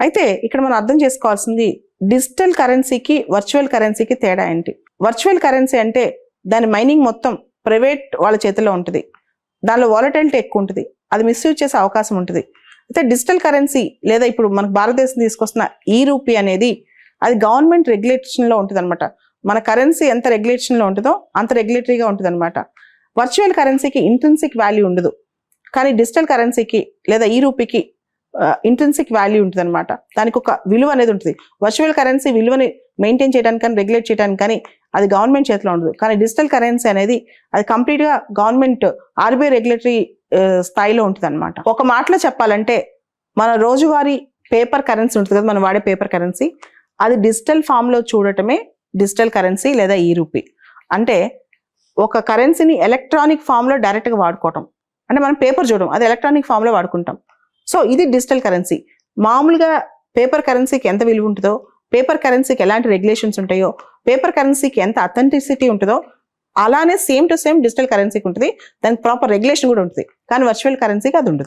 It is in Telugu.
అయితే ఇక్కడ మనం అర్థం చేసుకోవాల్సింది డిజిటల్ కరెన్సీకి వర్చువల్ కరెన్సీకి తేడా ఏంటి. వర్చువల్ కరెన్సీ అంటే దాని మైనింగ్ మొత్తం ప్రైవేట్ వాళ్ళ చేతిలో ఉంటుంది, దానిలో వాలటిలిటీ ఎక్కువ ఉంటుంది, అది మిస్యూజ్ చేసే అవకాశం ఉంటుంది. అయితే డిజిటల్ కరెన్సీ లేదా ఇప్పుడు మనకు భారతదేశం తీసుకొస్తున్న ఈ రూపీ అనేది అది గవర్నమెంట్ రెగ్యులేషన్లో ఉంటుంది అనమాట. మన కరెన్సీ ఎంత రెగ్యులేషన్లో ఉంటుందో అంత రెగ్యులేటరీగా ఉంటుంది అనమాట. వర్చువల్ కరెన్సీకి ఇంట్రిన్సిక్ వాల్యూ ఉండదు, కానీ డిజిటల్ కరెన్సీకి లేదా ఈ రూపీకి ఇంట్రిన్సిక్ వాల్యూ ఉంటుంది అనమాట. దానికి ఒక విలువ అనేది ఉంటుంది. వర్చువల్ కరెన్సీ విలువని మెయింటైన్ చేయడానికి కానీ రెగ్యులేట్ చేయడానికి కానీ అది గవర్నమెంట్ చేతిలో ఉండదు. కానీ డిజిటల్ కరెన్సీ అనేది అది కంప్లీట్గా గవర్నమెంట్ ఆర్బీఐ రెగ్యులేటరీ స్థాయిలో ఉంటుంది అనమాట. ఒక మాటలో చెప్పాలంటే మన రోజువారీ పేపర్ కరెన్సీ ఉంటుంది కదా, మనం వాడే పేపర్ కరెన్సీ, అది డిజిటల్ ఫామ్లో చూడటమే డిజిటల్ కరెన్సీ లేదా ఈ రూపీ. అంటే ఒక కరెన్సీని ఎలక్ట్రానిక్ ఫామ్లో డైరెక్ట్గా వాడుకోవటం, అంటే మనం పేపర్ చూడడం, అది ఎలక్ట్రానిక్ ఫామ్లో వాడుకుంటాం. సో ఇది డిజిటల్ కరెన్సీ. మామూలుగా పేపర్ కరెన్సీకి ఎంత విలువ ఉంటుందో, పేపర్ కరెన్సీకి ఎలాంటి రెగ్యులేషన్స్ ఉంటాయో, పేపర్ కరెన్సీకి ఎంత అథెంటిసిటీ ఉంటుందో అలానే సేమ్ టు సేమ్ డిజిటల్ కరెన్సీకి ఉంటుంది. దానికి ప్రాపర్ రెగ్యులేషన్ కూడా ఉంటుంది. కానీ వర్చువల్ కరెన్సీకి అది ఉండదు.